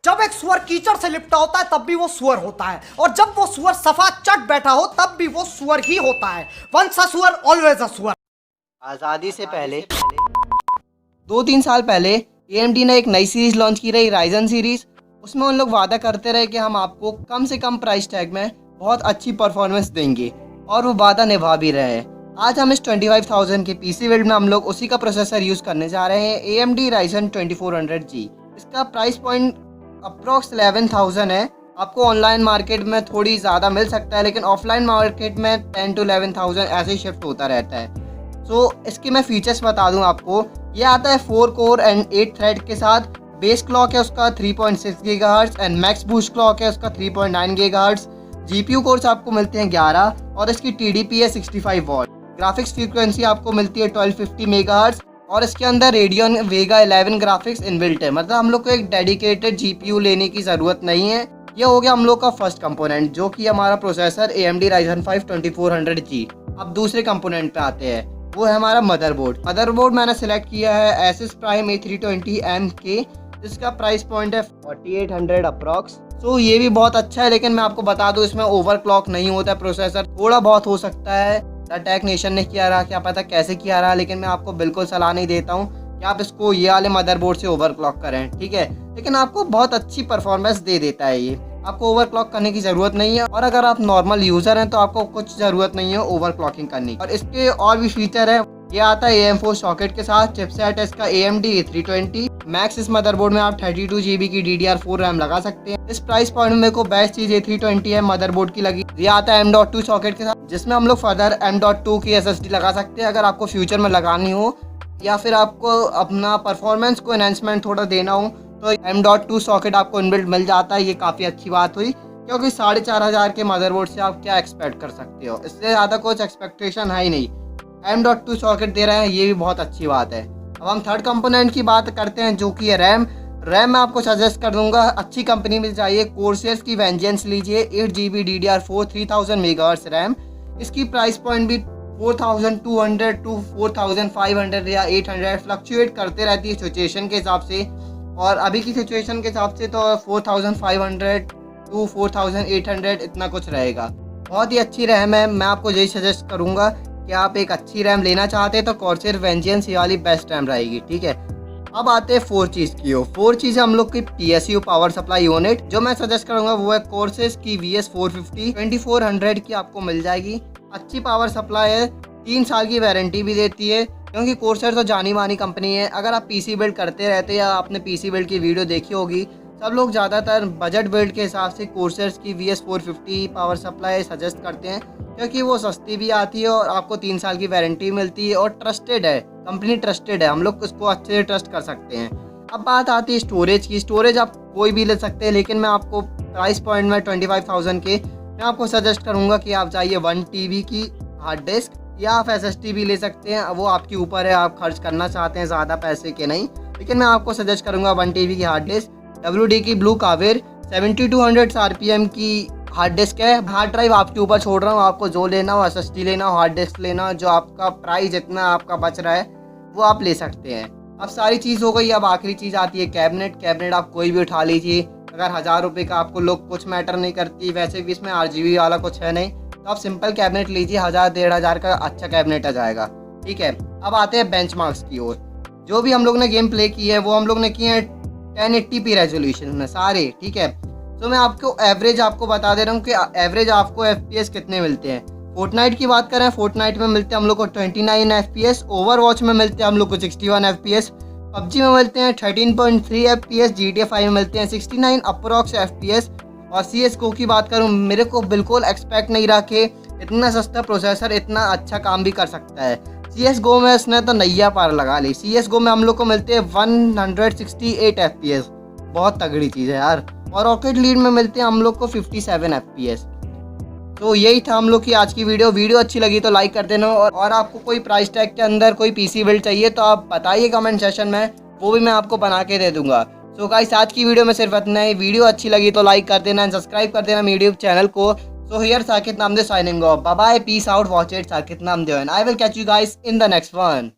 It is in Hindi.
जब एक सुअर कीचड़ से लिपटा होता है तब भी वो सुअर होता है, और जब वो सुअर सफा चट बैठा हो तब भी वो सुअर ही होता है। वंस अ सुअर ऑलवेज अ सुअर। आज़ादी से पहले 2-3 साल पहले AMD ने एक नई सीरीज लॉन्च की रही, राइजन सीरीज। उसमें उन लोग वादा करते रहे कि हम आपको कम से कम प्राइस टैग में बहुत अच्छी परफॉर्मेंस देंगे, और वो वादा निभा भी रहे हैं। आज हम इस 25,000 के पीसी बिल्ड में हम लोग उसी का प्रोसेसर यूज़ करने जा रहे हैं, AMD Ryzen 2400G। इसका प्राइस पॉइंट अप्रॉक्स 11,000 है। आपको ऑनलाइन मार्केट में थोड़ी ज़्यादा मिल सकता है, लेकिन ऑफलाइन मार्केट में 10 to 11,000 ऐसे ही शिफ्ट होता रहता है। इसके मैं फीचर्स बता दूं आपको। ये आता है 4 कोर एंड 8 थ्रेड के साथ। बेस क्लॉक है उसका 3.6 gigahertz and max boost clock है उसका 3.9 गीगाहर्ट्ज़। GPU कोर्स आपको मिलते हैं 11 और इसकी TDP है 65 वॉट। ग्राफिक्स फ्रीक्वेंसी आपको मिलती है 1250 मेगाहर्ट्ज़ और इसके अंदर रेडियन वेगा 11 ग्राफिक्स इनबिल्ट है। मतलब हम लोग को एक डेडिकेटेड GPU लेने की ज़रूरत नहीं है। ये हो गया हम लोग का फर्स्ट कंपोनेंट, जो कि हमारा प्रोसेसर AMD Ryzen 5 2400G। अब दूसरे कंपोनेंट पे आते हैं, वो है हमारा मदरबोर्ड मैंने सिलेक्ट किया है Asus Prime A320M के, जिसका प्राइस पॉइंट है 4800 अप्रॉक्स। ये भी बहुत अच्छा है, लेकिन मैं आपको बता दूं इसमें ओवरक्लॉक नहीं होता है। प्रोसेसर थोड़ा बहुत हो सकता है, टेक नेशन ने किया रहा, क्या पता कैसे किया रहा, लेकिन मैं आपको बिल्कुल सलाह नहीं देता हूँ कि आप इसको ये वाले मदरबोर्ड से ओवरक्लॉक करें, ठीक है। लेकिन आपको बहुत अच्छी परफॉर्मेंस दे देता है ये, आपको ओवरक्लॉक करने की ज़रूरत नहीं है। और अगर आप नॉर्मल यूज़र हैं तो आपको कुछ ज़रूरत नहीं है ओवरक्लॉकिंग करने की। और इसके और भी फीचर है, ये आता है AM4 सॉकेट के साथ। चिपसेट है इसका AMD A320 मैक्स। इस मदरबोर्ड में आप 32 GB की DDR4 रैम लगा सकते हैं। इस प्राइस पॉइंट में मेरे को बेस्ट चीज़ A320 है मदरबोर्ड की लगी। ये आता है M.2 सॉकेट के साथ, जिसमें हम लोग फर्दर M.2 की SSD लगा सकते हैं अगर आपको फ्यूचर में लगानी हो, या फिर आपको अपना परफॉर्मेंस को एनहेंसमेंट थोड़ा देना हो तो M.2 सॉकेट आपको इनबिल्ट मिल जाता है। ये काफ़ी अच्छी बात हुई, क्योंकि 4,500 के मदरबोर्ड से आप क्या एक्सपेक्ट कर सकते हो, इससे ज़्यादा कुछ एक्सपेक्टेशन है ही नहीं। M.2 सॉकेट दे रहे हैं, ये भी बहुत अच्छी बात है। अब हम थर्ड कंपोनेंट की बात करते हैं, जो कि है रैम मैं आपको सजेस्ट कर दूंगा, अच्छी कंपनी में चाहिए कोर्सेस की वेंजेंस लीजिए। 8 GB DDR4 3000 मेगाहर्ट्ज़ रैम। इसकी प्राइस पॉइंट भी 4200 टू 4500 या 800 फ्लक्चुएट करते रहती है सिचुएशन के हिसाब से, और अभी की सिचुएशन के हिसाब से तो 4500 टू 4800 इतना कुछ रहेगा। बहुत ही अच्छी रैम है। मैं आपको यही सजेस्ट करूँगा कि आप एक अच्छी रैम लेना चाहते हैं तो कॉर्सेर वेंजेंस ये वाली बेस्ट रैम रहेगी, ठीक है। अब आते हैं 4 चीज़ की हो। 4 चीज़ हम लोग की PSU पावर सप्लाई यूनिट। जो मैं सजेस्ट करूँगा वो है कोर्सेस की VS450 2400 की आपको मिल जाएगी। अच्छी पावर सप्लाई है, 3 साल की वारंटी भी देती है, क्योंकि कोर्सेर तो जानी मानी कंपनी है। अगर आप PC बिल्ड करते रहते हैं या आपने PC बिल्ड की वीडियो देखी होगी, सब लोग ज़्यादातर बजट बिल्ड के हिसाब से कोर्सेर की VS450 पावर सप्लाई सजेस्ट करते हैं, क्योंकि वो सस्ती भी आती है और आपको 3 साल की वारंटी मिलती है और ट्रस्टेड है, कंपनी ट्रस्टेड है, हम लोग उसको अच्छे से ट्रस्ट कर सकते हैं। अब बात आती है स्टोरेज की। स्टोरेज आप कोई भी ले सकते हैं, लेकिन मैं आपको प्राइस पॉइंट में 25,000 के मैं आपको सजेस्ट करूँगा कि आप चाहिए 1 TB की हार्ड डिस्क, या आप SSD भी ले सकते हैं, वो आपके ऊपर है, आप खर्च करना चाहते हैं ज़्यादा पैसे के नहीं। लेकिन मैं आपको सजेस्ट करूँगा 1 TB की हार्ड डिस्क। WD की ब्लू कावेर 7200 RPM की हार्ड डिस्क है। हार्ड ड्राइव आपके ऊपर छोड़ रहा हूँ, आपको जो लेना हो, SSD लेना हो, हार्ड डिस्क लेना हो, जो आपका प्राइस जितना आपका बच रहा है वो आप ले सकते हैं। अब सारी चीज़ हो गई। अब आखिरी चीज़ आती है कैबिनेट आप कोई भी उठा लीजिए। अगर 1000 रुपये का आपको लोग कुछ मैटर नहीं करती, वैसे भी इसमें RGB वाला कुछ है नहीं, तो आप सिंपल कैबिनेट लीजिए, 1000-1500 का अच्छा कैबिनेट आ जाएगा, ठीक है। अब आते हैं बेंचमार्क्स की ओर। जो भी हम लोग ने गेम प्ले की है वो हम लोग ने की है 1080p रेजोल्यूशन में सारे, ठीक है। तो मैं आपको एवरेज आपको बता दे रहा हूँ कि एवरेज आपको FPS कितने मिलते हैं। फोर्टनाइट की बात करें, फोर्टनाइट में मिलते हैं हम लोग को 29 FPS, ओवरवॉच में मिलते हैं हम लोग को 61 FPS, PUBG में मिलते हैं 13.3 FPS, GTA 5 में मिलते हैं 69 अप्रॉक्स FPS। और CSGO की बात करूँ, मेरे को बिल्कुल एक्सपेक्ट नहीं रहा कि इतना सस्ता प्रोसेसर इतना अच्छा काम भी कर सकता है। CSGO में इसने तो नैया पार लगा ली। CSGO में हम लोग को मिलते हैं 168 FPS, बहुत तगड़ी चीज़ है यार। और रॉकेट लीड में मिलते हैं हम लोग को 57 FPS। तो यही था हम लोग की आज की वीडियो अच्छी लगी तो लाइक कर देना, और आपको कोई प्राइस टैग के अंदर कोई PC बिल्ड चाहिए तो आप बताइए कमेंट सेशन में, वो भी मैं आपको बना के दे दूंगा। सो गाइस, आज की वीडियो में सिर्फ इतना ही। वीडियो अच्छी लगी तो लाइक कर देना, सब्सक्राइब कर देना यूट्यूब चैनल को। So here Saket Namdev signing off. Bye bye, peace out, watch it, Saket Namdev, and I will catch you guys in the next one.